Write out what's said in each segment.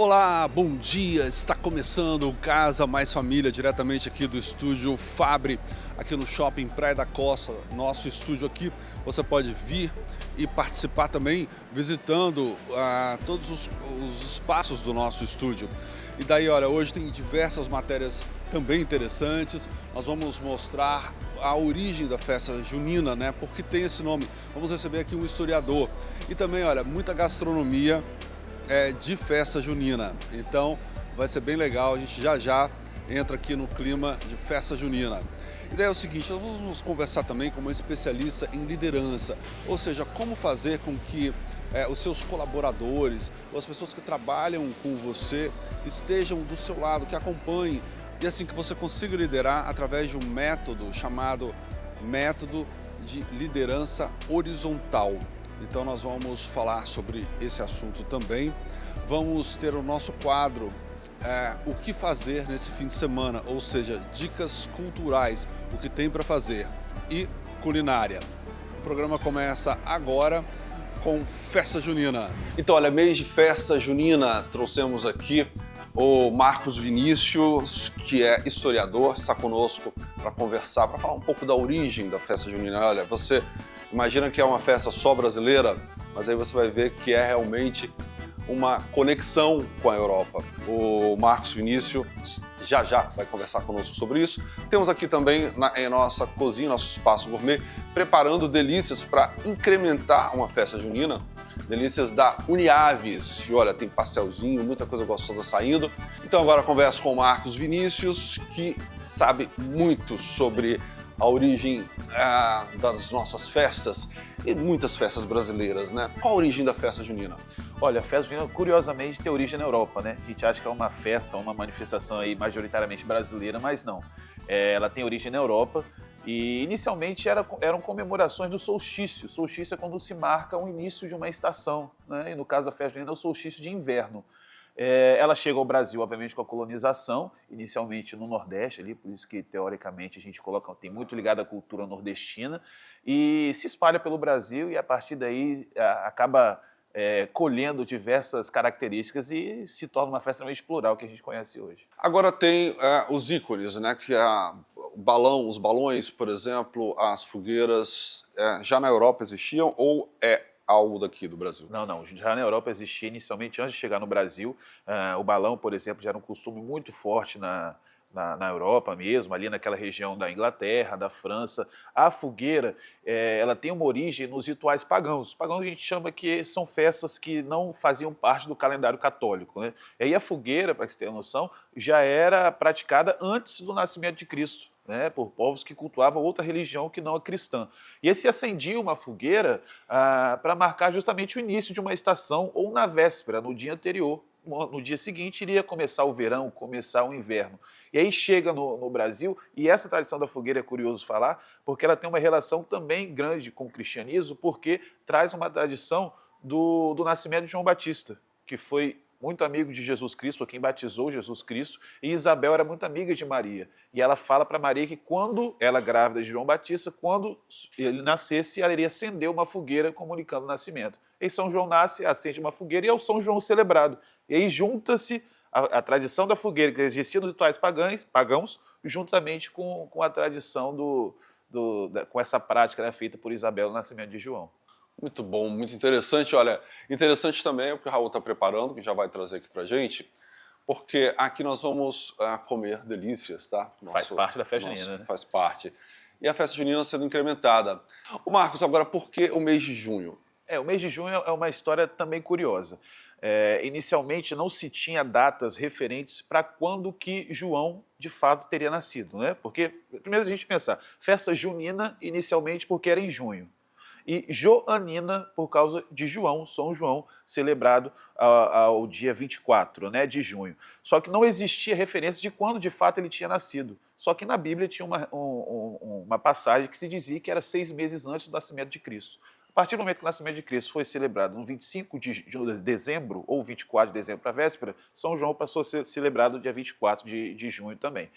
Olá, bom dia! Está começando o Casa Mais Família, diretamente aqui do estúdio Fabre, aqui no Shopping Praia da Costa, nosso estúdio aqui. Você pode vir e participar também visitando todos os espaços do nosso estúdio. E daí, olha, hoje tem diversas matérias também interessantes. Nós vamos mostrar a origem da festa junina, né? Por que tem esse nome? Vamos receber aqui um historiador. E também, olha, muita gastronomia de festa junina. Então vai ser bem legal, a gente já entra aqui no clima de festa junina. E daí é o seguinte, nós vamos conversar também com uma especialista em liderança, ou seja, como fazer com que os seus colaboradores, ou as pessoas que trabalham com você, estejam do seu lado, que acompanhem, e assim que você consiga liderar através de um método chamado método de liderança horizontal. Então nós vamos falar sobre esse assunto também. Vamos ter o nosso quadro, o que fazer nesse fim de semana, ou seja, dicas culturais, o que tem para fazer, e culinária. O programa começa agora com festa junina. Então, olha, mês de festa junina, trouxemos aqui o Marcos Vinícius, que é historiador, está conosco para conversar, para falar um pouco da origem da festa junina. Olha, você imagina que é uma festa só brasileira, mas aí você vai ver que é realmente uma conexão com a Europa. O Marcos Vinícius já vai conversar conosco sobre isso. Temos aqui também em nossa cozinha, nosso espaço gourmet, preparando delícias para incrementar uma festa junina. Delícias da Uniaves. E olha, tem pastelzinho, muita coisa gostosa saindo. Então agora eu converso com o Marcos Vinícius, que sabe muito sobre a origem das nossas festas e muitas festas brasileiras, né? Qual a origem da festa junina? Olha, a festa junina, curiosamente, tem origem na Europa, né? A gente acha que é uma festa, uma manifestação aí majoritariamente brasileira, mas não. Ela tem origem na Europa e inicialmente eram comemorações do solstício. Solstício é quando se marca o início de uma estação, né? E no caso da festa junina é o solstício de inverno. Ela chega ao Brasil, obviamente, com a colonização, inicialmente no Nordeste, ali, por isso que, teoricamente, a gente tem muito ligado à cultura nordestina, e se espalha pelo Brasil e, a partir daí, acaba colhendo diversas características e se torna uma festa extremamente plural que a gente conhece hoje. Agora tem os ícones, né? Que os balões, por exemplo, as fogueiras, já na Europa existiam ou algo daqui do Brasil? Não. Já na Europa existia inicialmente, antes de chegar no Brasil. O balão, por exemplo, já era um costume muito forte na Europa mesmo, ali naquela região da Inglaterra, da França. A fogueira, ela tem uma origem nos rituais pagãos. Os pagãos a gente chama que são festas que não faziam parte do calendário católico, né? E aí a fogueira, para que você tenha noção, já era praticada antes do nascimento de Cristo, né, por povos que cultuavam outra religião que não a cristã. E esse acendia uma fogueira para marcar justamente o início de uma estação ou na véspera, no dia anterior. No dia seguinte iria começar o verão, começar o inverno. E aí chega no Brasil, e essa tradição da fogueira é curioso falar, porque ela tem uma relação também grande com o cristianismo, porque traz uma tradição do nascimento de João Batista, que foi muito amigo de Jesus Cristo, quem batizou Jesus Cristo, e Isabel era muito amiga de Maria. E ela fala para Maria que quando ela grávida de João Batista, quando ele nascesse, ela iria acender uma fogueira comunicando o nascimento. E São João nasce, acende uma fogueira e é o São João celebrado. E aí junta-se a tradição da fogueira, que existia nos rituais pagãos, juntamente com a tradição com essa prática, né, feita por Isabel no nascimento de João. Muito bom, muito interessante. Olha, interessante também é o que o Raul está preparando, que já vai trazer aqui pra gente, porque aqui nós vamos comer delícias, tá? Faz parte da festa junina, né? Faz parte. E a festa junina sendo incrementada. Ô Marcos, agora por que o mês de junho? O mês de junho é uma história também curiosa. Inicialmente não se tinha datas referentes para quando que João de fato teria nascido, né? Porque, primeiro a gente pensar, festa junina inicialmente porque era em junho. E joanina por causa de João, São João, celebrado ao dia 24, né, de junho. Só que não existia referência de quando de fato ele tinha nascido. Só que na Bíblia tinha uma passagem que se dizia que era 6 meses antes do nascimento de Cristo. A partir do momento que o nascimento de Cristo foi celebrado no 25 de dezembro, ou 24 de dezembro para a véspera, São João passou a ser celebrado dia 24 de junho também.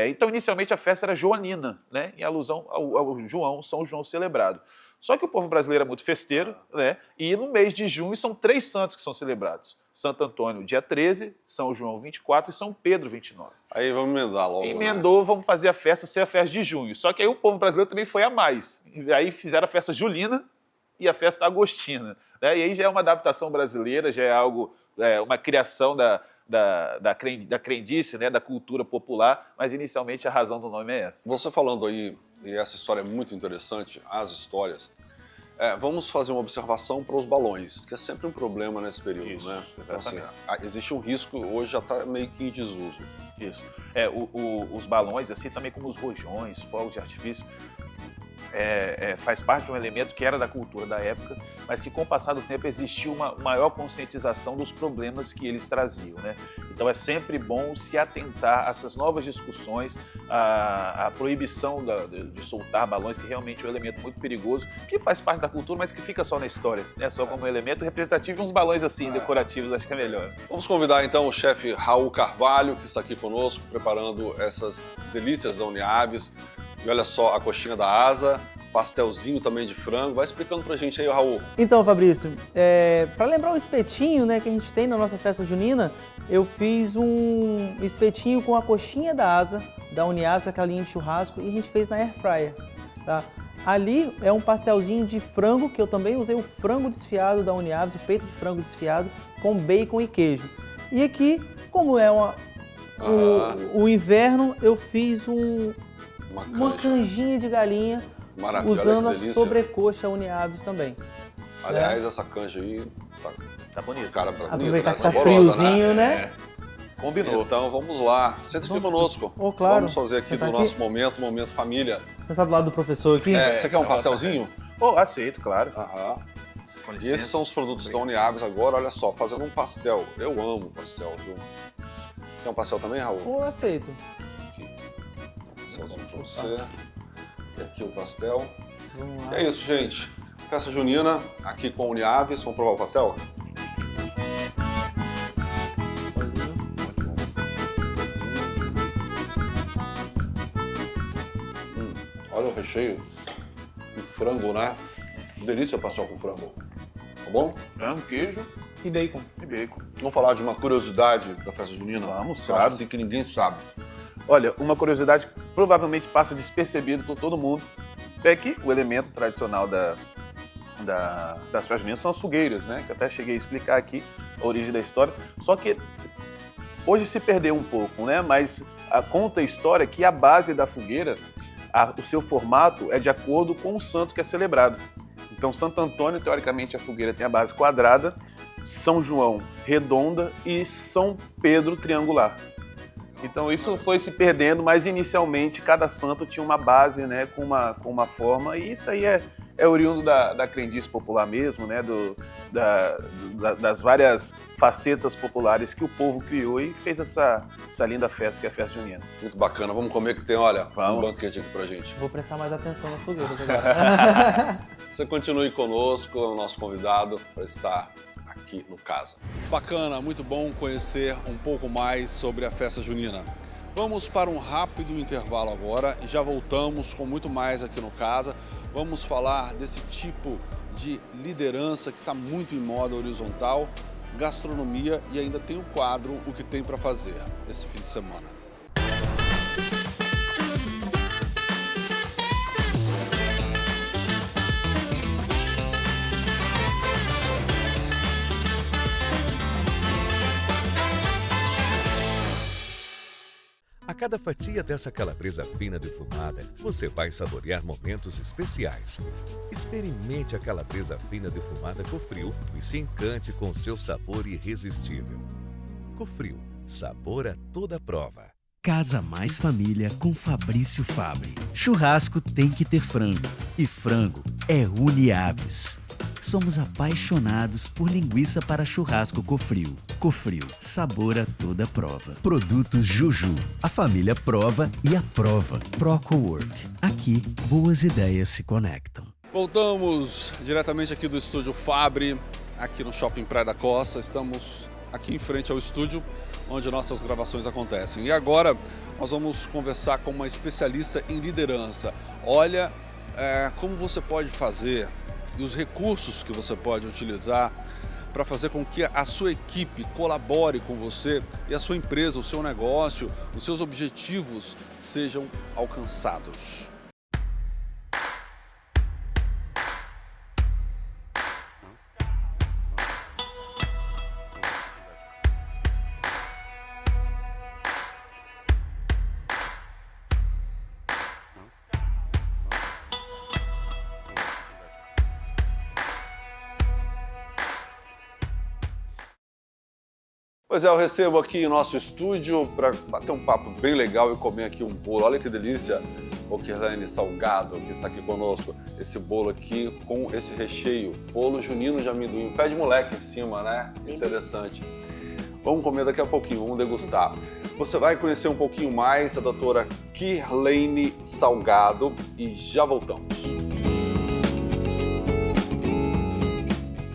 Então, inicialmente, a festa era joanina, né, em alusão ao João, São João celebrado. Só que o povo brasileiro é muito festeiro, né? E no mês de junho são 3 santos que são celebrados. Santo Antônio, dia 13, São João, 24 e São Pedro, 29. Aí vamos emendar logo, Emendou, né? Vamos fazer a festa ser a festa de junho. Só que aí o povo brasileiro também foi a mais. E aí fizeram a festa julina e a festa agostina, né? E aí já é uma adaptação brasileira, já é algo, uma criação da crendice, né? Da cultura popular, mas inicialmente a razão do nome é essa. Você falando aí, e essa história é muito interessante, as histórias, vamos fazer uma observação para os balões, que é sempre um problema nesse período, Isso, né? Então, assim, exatamente. existe um risco, hoje já está meio que em desuso. Isso. Os balões, assim também como os rojões, fogos de artifício, faz parte de um elemento que era da cultura da época, mas que com o passar do tempo existiu uma maior conscientização dos problemas que eles traziam, né? Então é sempre bom se atentar a essas novas discussões, a proibição de soltar balões, que realmente é um elemento muito perigoso, que faz parte da cultura, mas que fica só na história, né? Só como um elemento representativo, uns balões assim, decorativos, acho que é melhor. Vamos convidar então o chefe Raul Carvalho, que está aqui conosco, preparando essas delícias da Uniaves. E olha só a coxinha da asa, pastelzinho também de frango. Vai explicando pra gente aí, Raul. Então, Fabrício, para lembrar o espetinho, né, que a gente tem na nossa festa junina, eu fiz um espetinho com a coxinha da asa, da Uniaves, aquela linha de churrasco, e a gente fez na air fryer, tá? Ali é um pastelzinho de frango, que eu também usei o frango desfiado da Uniaves, o peito de frango desfiado, com bacon e queijo. E aqui, como é o inverno, eu fiz uma canjinha de galinha, maravilha, usando a sobrecoxa Uniaves também. Aliás, essa canja aí tá bonita. Cara, tá bonita, aproveitar que tá saborosa, friozinho, né? Combinou. Então vamos lá, senta aqui conosco. Oh, claro. Vamos fazer aqui do nosso momento família. Você tá do lado do professor aqui? Você quer um pastelzinho? Aceito, claro. Aham. E esses são os produtos da Uniaves agora, olha só, fazendo um pastel. Eu amo pastel, viu? Quer um pastel também, Raul? Eu aceito. Pastelzinho pra você. E aqui o pastel. Vamos E lá. é isso, gente. Festa junina aqui com a Uniaves. Vamos provar o pastel? Olha o recheio de frango, né? Delícia pastel com frango. Tá bom? Frango, queijo E bacon. e bacon. Vamos falar de uma curiosidade da festa junina? Vamos, Você claro. acha assim que ninguém sabe. Olha, uma curiosidade que provavelmente passa despercebido por todo mundo é que o elemento tradicional das festas juninas são as fogueiras, né? Que eu até cheguei a explicar aqui a origem da história. Só que hoje se perdeu um pouco, né? Mas conta a história que a base da fogueira, o seu formato é de acordo com o santo que é celebrado. Então, Santo Antônio, teoricamente, a fogueira tem a base quadrada, São João redonda e São Pedro triangular. Então isso foi se perdendo, mas inicialmente cada santo tinha uma base, né, com uma forma, e isso aí é oriundo da crendice popular mesmo, né, das várias facetas populares que o povo criou e fez essa linda festa que é a festa junina. Muito bacana. Vamos comer que tem, olha, Vamos. um banquete aqui pra gente. Vou prestar mais atenção nas fogueiras agora. Você continue conosco, é o nosso convidado para estar aqui no Casa. Bacana, muito bom conhecer um pouco mais sobre a festa junina. Vamos para um rápido intervalo agora e já voltamos com muito mais aqui no Casa. Vamos falar desse tipo de liderança que está muito em moda horizontal, gastronomia e ainda tem o quadro O que tem para fazer esse fim de semana. A cada fatia dessa calabresa fina defumada, você vai saborear momentos especiais. Experimente a calabresa fina defumada Cofril e se encante com seu sabor irresistível. Cofril, sabor a toda prova. Casa Mais Família com Fabrício Fabre. Churrasco tem que ter frango. E frango é Uniaves. Somos apaixonados por linguiça para churrasco Cofril. Cofril, sabor a toda prova. Produtos Juju. A família prova e aprova. ProCowork. Aqui, boas ideias se conectam. Voltamos diretamente aqui do estúdio Fabre, aqui no Shopping Praia da Costa. Estamos aqui em frente ao estúdio onde nossas gravações acontecem. E agora nós vamos conversar com uma especialista em liderança. Olha como você pode fazer e os recursos que você pode utilizar para fazer com que a sua equipe colabore com você e a sua empresa, o seu negócio, os seus objetivos sejam alcançados. Pois é, eu recebo aqui em nosso estúdio para bater um papo bem legal e comer aqui um bolo. Olha que delícia, o Kirlene Salgado, que está aqui conosco. Esse bolo aqui com esse recheio, bolo junino de amendoim, pé de moleque em cima, né? Interessante. Vamos comer daqui a pouquinho, vamos degustar. Você vai conhecer um pouquinho mais da doutora Kirlene Salgado e já voltamos.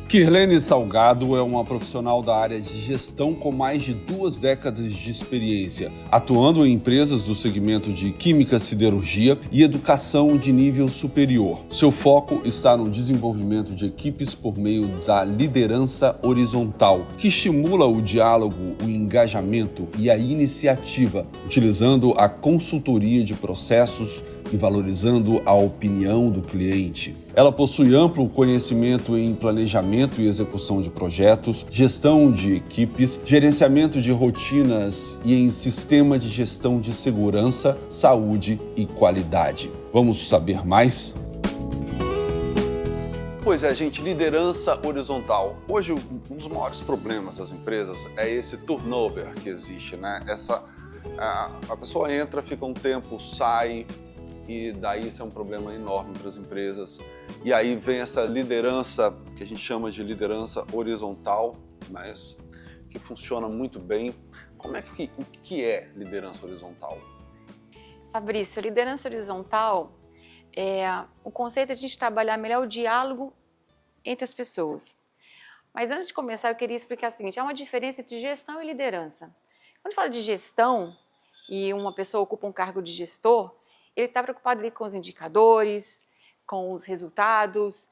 Kirlene Salgado é uma profissional da área de gestão com mais de 2 décadas de experiência, atuando em empresas do segmento de química, siderurgia e educação de nível superior. Seu foco está no desenvolvimento de equipes por meio da liderança horizontal, que estimula o diálogo, o engajamento e a iniciativa, utilizando a consultoria de processos e valorizando a opinião do cliente. Ela possui amplo conhecimento em planejamento e execução de projetos, gestão de equipes, gerenciamento de rotinas e em sistema de gestão de segurança, saúde e qualidade. Vamos saber mais? Pois é, gente, liderança horizontal. Hoje, um dos maiores problemas das empresas é esse turnover que existe, né? A pessoa entra, fica um tempo, sai, e daí isso é um problema enorme para as empresas. E aí vem essa liderança, que a gente chama de liderança horizontal, mas que funciona muito bem. O que é liderança horizontal? Fabrício, liderança horizontal o conceito é a gente trabalhar melhor o diálogo entre as pessoas. Mas antes de começar, eu queria explicar o seguinte: há uma diferença entre gestão e liderança. Quando fala de gestão e uma pessoa ocupa um cargo de gestor, ele está preocupado ali com os indicadores, com os resultados.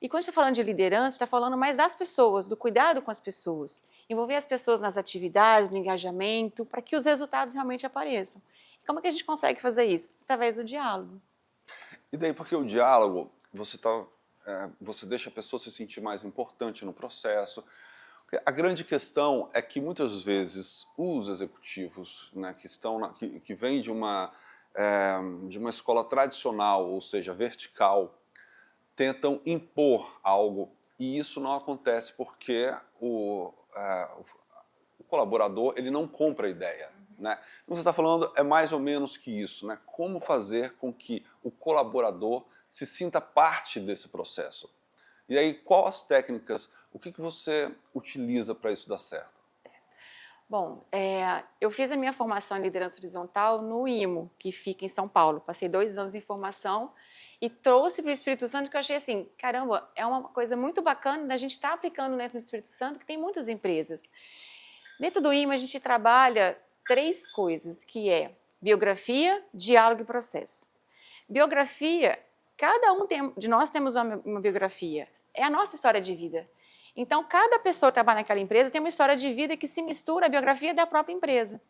E quando está falando de liderança, está falando mais das pessoas, do cuidado com as pessoas. Envolver as pessoas nas atividades, no engajamento, para que os resultados realmente apareçam. E como é que a gente consegue fazer isso? Através do diálogo. E daí, porque o diálogo, você deixa a pessoa se sentir mais importante no processo. A grande questão é que muitas vezes os executivos, né, que vêm de uma escola tradicional, ou seja, vertical, tentam impor algo, e isso não acontece porque o colaborador ele não compra a ideia. Né? Você está falando é mais ou menos que isso, né? Como fazer com que o colaborador se sinta parte desse processo. E aí, quais as técnicas, o que você utiliza para isso dar certo? Bom, eu fiz a minha formação em liderança horizontal no IMO, que fica em São Paulo. Passei 2 anos em formação e trouxe para o Espírito Santo, que eu achei assim, caramba, é uma coisa muito bacana da gente estar aplicando dentro do Espírito Santo, que tem muitas empresas. Dentro do IMO a gente trabalha 3 coisas, que é biografia, diálogo e processo. Biografia, cada um de nós temos uma biografia, é a nossa história de vida. Então, cada pessoa que trabalha naquela empresa tem uma história de vida que se mistura à biografia da própria empresa.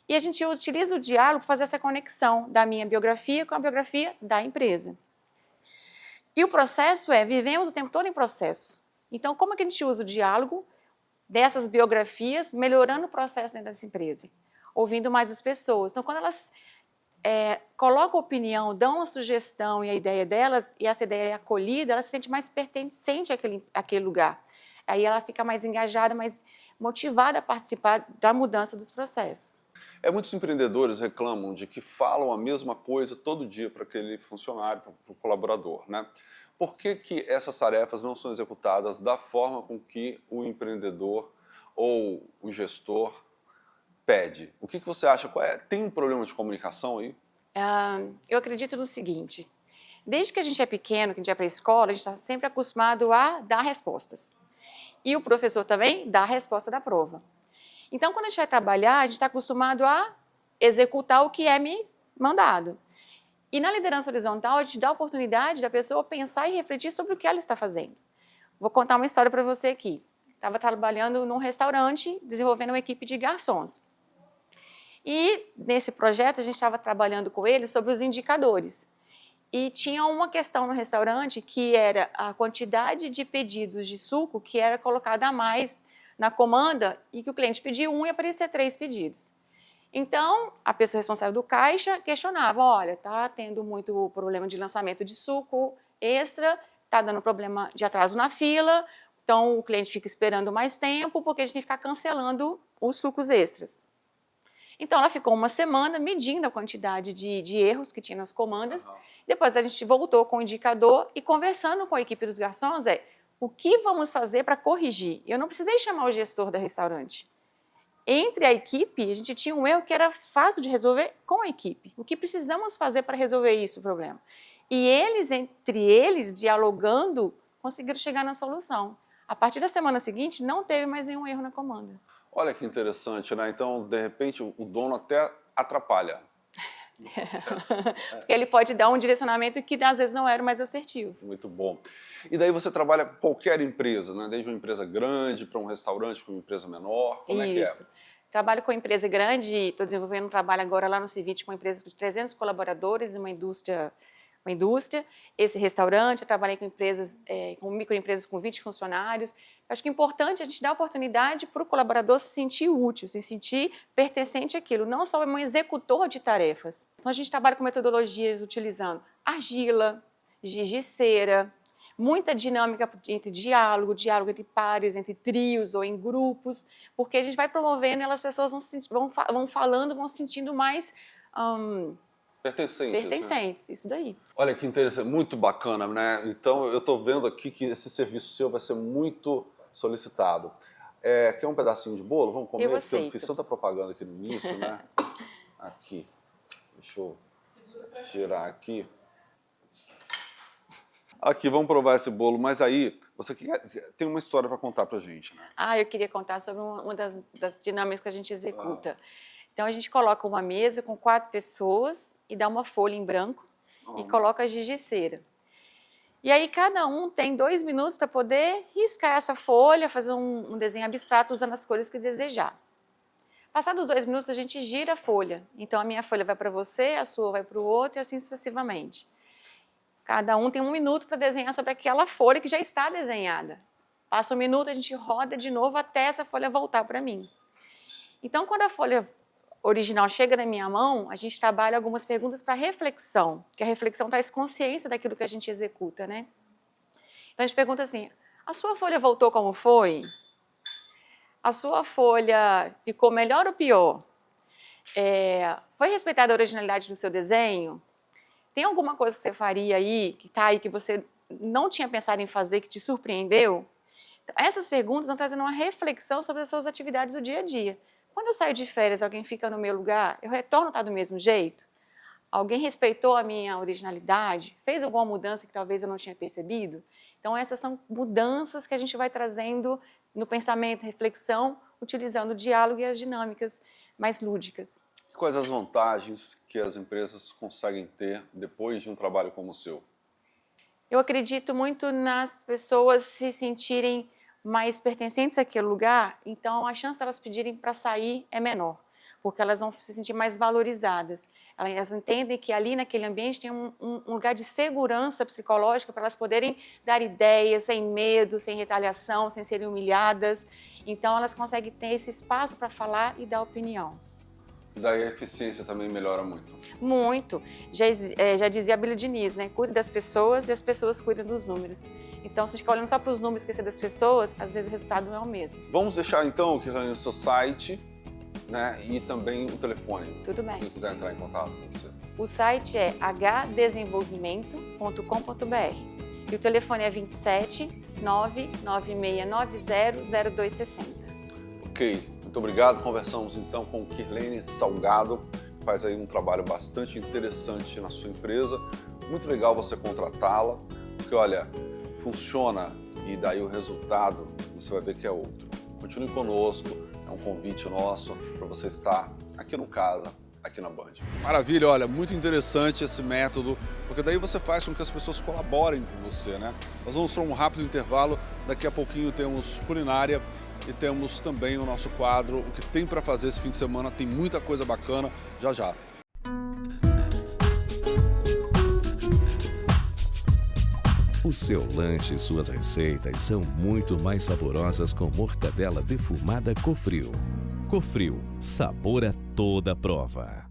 E a gente utiliza o diálogo para fazer essa conexão da minha biografia com a biografia da empresa. E o processo vivemos o tempo todo em processo. Então, como é que a gente usa o diálogo dessas biografias, melhorando o processo dentro dessa empresa? Ouvindo mais as pessoas. Então, quando elas colocam opinião, dão uma sugestão e a ideia delas, e essa ideia é acolhida, ela se sente mais pertencente àquele lugar. Aí ela fica mais engajada, mais motivada a participar da mudança dos processos. Muitos empreendedores reclamam de que falam a mesma coisa todo dia para aquele funcionário, para o colaborador, né? Por que essas tarefas não são executadas da forma com que o empreendedor ou o gestor pede? O que você acha? Tem um problema de comunicação aí? Eu acredito no seguinte: desde que a gente é pequeno, que a gente vai para a escola, a gente está sempre acostumado a dar respostas. E o professor também dá a resposta da prova. Então, quando a gente vai trabalhar, a gente está acostumado a executar o que é me mandado. E na liderança horizontal, a gente dá a oportunidade da pessoa pensar e refletir sobre o que ela está fazendo. Vou contar uma história para você aqui. Estava trabalhando num restaurante, desenvolvendo uma equipe de garçons. E nesse projeto, a gente estava trabalhando com eles sobre os indicadores. E tinha uma questão no restaurante que era a quantidade de pedidos de suco que era colocada a mais na comanda e que o cliente pedia um e aparecia 3 pedidos. Então, a pessoa responsável do caixa questionava, olha, está tendo muito problema de lançamento de suco extra, está dando problema de atraso na fila, então o cliente fica esperando mais tempo porque a gente tem que ficar cancelando os sucos extras. Então, ela ficou uma semana medindo a quantidade de erros que tinha nas comandas. Depois, a gente voltou com o indicador e conversando com a equipe dos garçons, o que vamos fazer para corrigir? Eu não precisei chamar o gestor do restaurante. Entre a equipe, a gente tinha um erro que era fácil de resolver com a equipe. O que precisamos fazer para resolver isso, o problema? E eles, entre eles, dialogando, conseguiram chegar na solução. A partir da semana seguinte, não teve mais nenhum erro na comanda. Olha que interessante, né? Então, de repente, o dono até atrapalha. Porque ele pode dar um direcionamento que às vezes não era o mais assertivo. Muito bom. E daí você trabalha com qualquer empresa, né? Desde uma empresa grande para um restaurante com uma empresa menor. Como é que é? Isso. Trabalho com empresa grande, estou desenvolvendo um trabalho agora lá no Civit com uma empresa de 300 colaboradores, uma indústria. Esse restaurante, eu trabalhei com empresas, com microempresas com 20 funcionários. Acho que é importante a gente dar a oportunidade para o colaborador se sentir útil, se sentir pertencente àquilo, não só um executor de tarefas. Então, a gente trabalha com metodologias utilizando argila, giz de cera, muita dinâmica entre diálogo entre pares, entre trios ou em grupos, porque a gente vai promovendo e as pessoas vão falando, vão se sentindo mais... Pertencentes, isso daí. Olha que interessante, muito bacana, né? Então, eu estou vendo aqui que esse serviço seu vai ser muito solicitado. Quer um pedacinho de bolo? Vamos comer? Eu aceito. Eu fiz tanta propaganda aqui no início, né? Aqui. Deixa eu tirar aqui. Aqui, vamos provar esse bolo. Mas aí, você tem uma história para contar para a gente, né? Eu queria contar sobre uma das dinâmicas que a gente executa. Então, a gente coloca uma mesa com 4 pessoas e dá uma folha em branco e coloca giz de cera. E aí, cada um tem 2 minutos para poder riscar essa folha, fazer um desenho abstrato usando as cores que desejar. Passados 2 minutos, a gente gira a folha. Então, a minha folha vai para você, a sua vai para o outro e assim sucessivamente. Cada um tem 1 minuto para desenhar sobre aquela folha que já está desenhada. Passa 1 minuto, a gente roda de novo até essa folha voltar para mim. Então, quando a folha original chega na minha mão, a gente trabalha algumas perguntas para reflexão, que a reflexão traz consciência daquilo que a gente executa, né? Então, a gente pergunta assim, a sua folha voltou como foi? A sua folha ficou melhor ou pior? Foi respeitada a originalidade do seu desenho? Tem alguma coisa que você faria aí, que está aí, que você não tinha pensado em fazer, que te surpreendeu? Então, essas perguntas vão trazendo uma reflexão sobre as suas atividades do dia a dia. Quando eu saio de férias, alguém fica no meu lugar, eu retorno, tá do mesmo jeito? Alguém respeitou a minha originalidade? Fez alguma mudança que talvez eu não tinha percebido? Então, essas são mudanças que a gente vai trazendo no pensamento, reflexão, utilizando o diálogo e as dinâmicas mais lúdicas. Quais as vantagens que as empresas conseguem ter depois de um trabalho como o seu? Eu acredito muito nas pessoas se sentirem mais pertencentes àquele lugar, então a chance delas pedirem para sair é menor, porque elas vão se sentir mais valorizadas. Elas entendem que ali naquele ambiente tem um lugar de segurança psicológica para elas poderem dar ideias sem medo, sem retaliação, sem serem humilhadas. Então elas conseguem ter esse espaço para falar e dar opinião. E daí a eficiência também melhora muito. Muito. Já dizia a Bíblia Diniz, né? Cuide das pessoas e as pessoas cuidam dos números. Então, se a gente ficar olhando só para os números e esquecer das pessoas, às vezes o resultado não é o mesmo. Vamos deixar então, Kirlane, o seu site, né? E também o telefone. Tudo bem. Quem quiser entrar em contato com você. O site é hdesenvolvimento.com.br e o telefone é 27 99690 0260. Ok. Muito obrigado. Conversamos então com Kirlane Salgado, que faz aí um trabalho bastante interessante na sua empresa. Muito legal você contratá-la, porque olha, funciona e daí o resultado você vai ver que é outro. Continue conosco, é um convite nosso para você estar aqui no Casa aqui na Band. Maravilha, olha, muito interessante esse método, porque daí você faz com que as pessoas colaborem com você, né? Nós vamos para um rápido intervalo, daqui a pouquinho temos culinária e temos também o nosso quadro, o que tem para fazer esse fim de semana, tem muita coisa bacana, já já. O seu lanche e suas receitas são muito mais saborosas com mortadela defumada Cofrio. Cofrio, sabor a toda prova.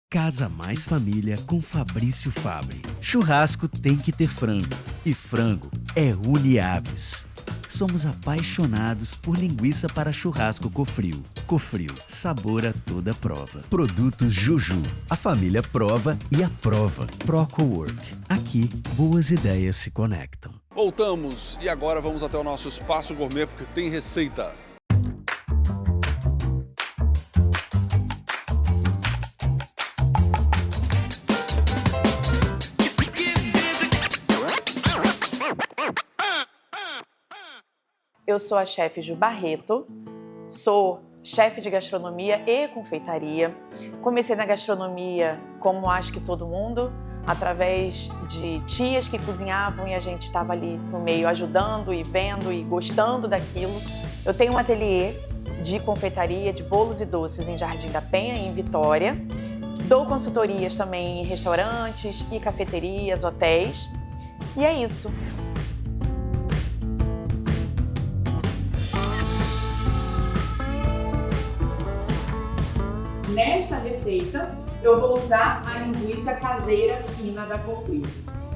Casa Mais Família com Fabrício Fabre. Churrasco tem que ter frango. E frango é Uniaves. Somos apaixonados por linguiça para churrasco Cofrio. Cofrio, sabor a toda prova. Produtos Juju. A família prova e aprova. ProCowork. Aqui, boas ideias se conectam. Voltamos e agora vamos até o nosso espaço gourmet porque tem receita. Eu sou a chefe Ju Barreto, sou chefe de gastronomia e confeitaria. Comecei na gastronomia, como acho que todo mundo, através de tias que cozinhavam e a gente estava ali no meio ajudando e vendo e gostando daquilo. Eu tenho um ateliê de confeitaria, de bolos e doces em Jardim da Penha, em Vitória. Dou consultorias também em restaurantes e cafeterias, hotéis. E é isso. Nesta receita, eu vou usar a linguiça caseira fina da Cofrio.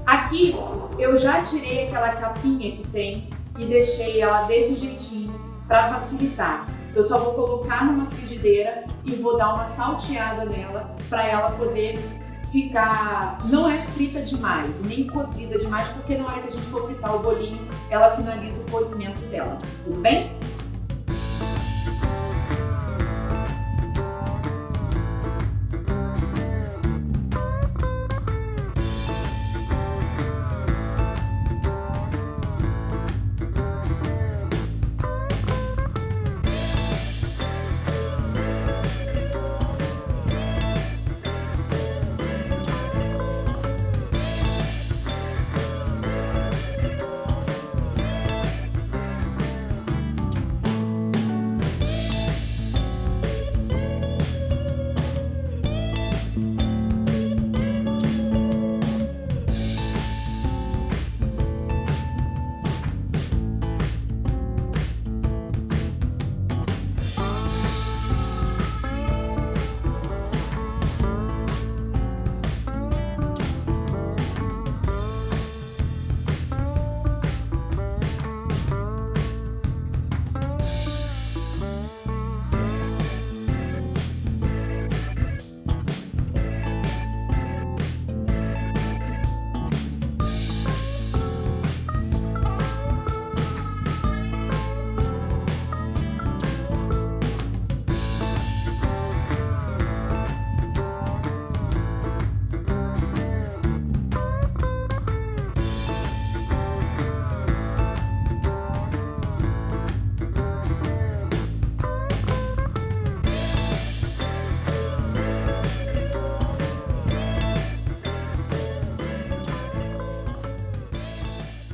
Aqui, eu já tirei aquela capinha que tem e deixei ela desse jeitinho para facilitar. Eu só vou colocar numa frigideira e vou dar uma salteada nela para ela poder ficar... Não é frita demais, nem cozida demais, porque na hora que a gente for fritar o bolinho, ela finaliza o cozimento dela. Tudo bem?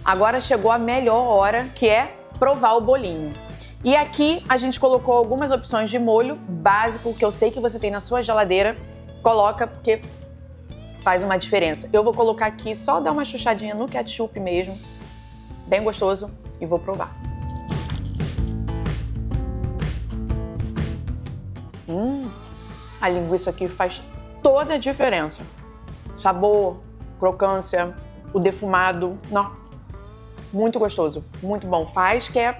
Agora chegou a melhor hora, que é provar o bolinho. E aqui a gente colocou algumas opções de molho básico, que eu sei que você tem na sua geladeira. Coloca, porque faz uma diferença. Eu vou colocar aqui, só dar uma chuchadinha no ketchup mesmo. Bem gostoso. E vou provar. A linguiça aqui faz toda a diferença. Sabor, crocância, o defumado. Não. Muito gostoso, muito bom. Faz que é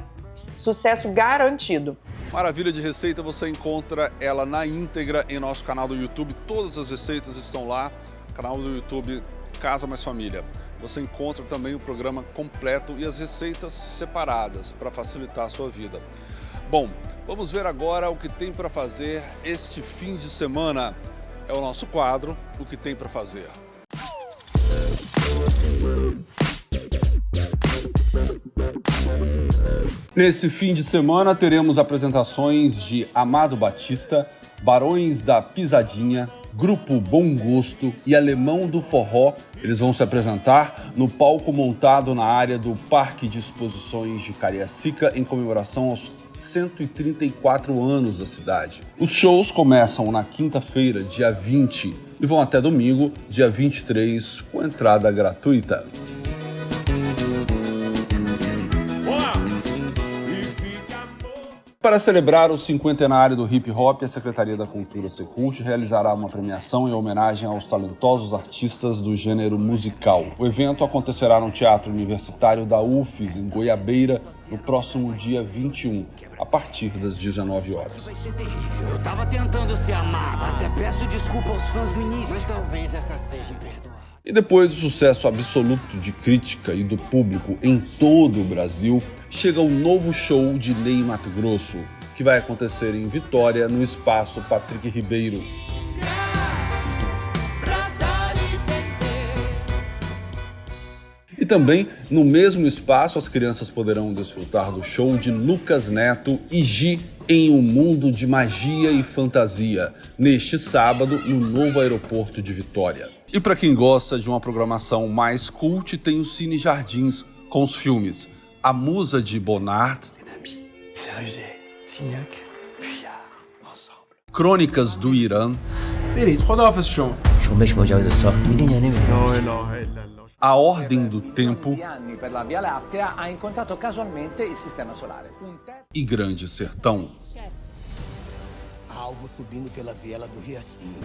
sucesso garantido. Maravilha de receita, você encontra ela na íntegra em nosso canal do YouTube. Todas as receitas estão lá, canal do YouTube Casa Mais Família. Você encontra também o programa completo e as receitas separadas para facilitar a sua vida. Bom, vamos ver agora o que tem para fazer este fim de semana. É o nosso quadro, O que tem para fazer. Nesse fim de semana teremos apresentações de Amado Batista, Barões da Pisadinha, Grupo Bom Gosto e Alemão do Forró. Eles vão se apresentar no palco montado na área do Parque de Exposições de Cariacica em comemoração aos 134 anos da cidade. Os shows começam na quinta-feira, dia 20, e vão até domingo, dia 23, com entrada gratuita. Para celebrar o cinquentenário do hip hop, a Secretaria da Cultura Secult realizará uma premiação em homenagem aos talentosos artistas do gênero musical. O evento acontecerá no Teatro Universitário da UFES, em Goiabeira, no próximo dia 21, a partir das 19 horas. Eu tava tentando ser amável, até peço desculpa aos fãs do início, mas talvez essa seja imperdoável. E depois do sucesso absoluto de crítica e do público em todo o Brasil, chega o novo show de Ney Matogrosso, que vai acontecer em Vitória, no Espaço Patrick Ribeiro. E também, no mesmo espaço, as crianças poderão desfrutar do show de Lucas Neto e Gi em um mundo de magia e fantasia, neste sábado, no novo aeroporto de Vitória. E para quem gosta de uma programação mais cult, tem o Cine Jardins, com os filmes A Musa de Bonnard, Crônicas do Irã, A Ordem do Tempo e Grande Sertão. Alvo subindo pela viela do Riachinho.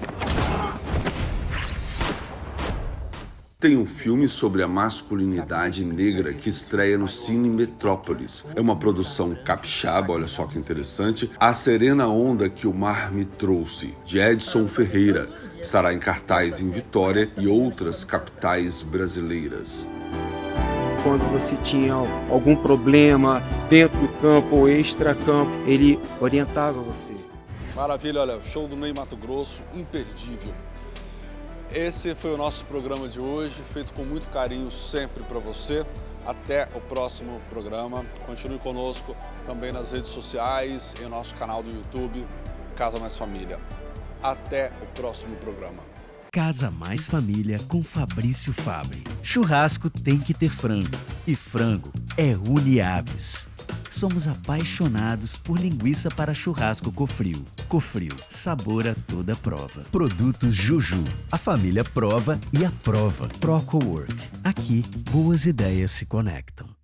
Tem um filme sobre a masculinidade negra que estreia no Cine Metrópolis. É uma produção capixaba, olha só que interessante. A Serena Onda que o Mar me trouxe, de Edson Ferreira, estará em cartaz em Vitória e outras capitais brasileiras. Quando você tinha algum problema dentro do campo ou extra-campo, ele orientava você. Maravilha, olha, o show do Ney Matogrosso, imperdível. Esse foi o nosso programa de hoje, feito com muito carinho sempre para você. Até o próximo programa. Continue conosco também nas redes sociais, em nosso canal do YouTube, Casa Mais Família. Até o próximo programa. Casa Mais Família com Fabrício Fabre. Churrasco tem que ter frango. E frango é Uniaves. Somos apaixonados por linguiça para churrasco Cofrio. Cofrio, sabor a toda prova. Produtos Juju. A família prova e aprova. ProCowork. Aqui, boas ideias se conectam.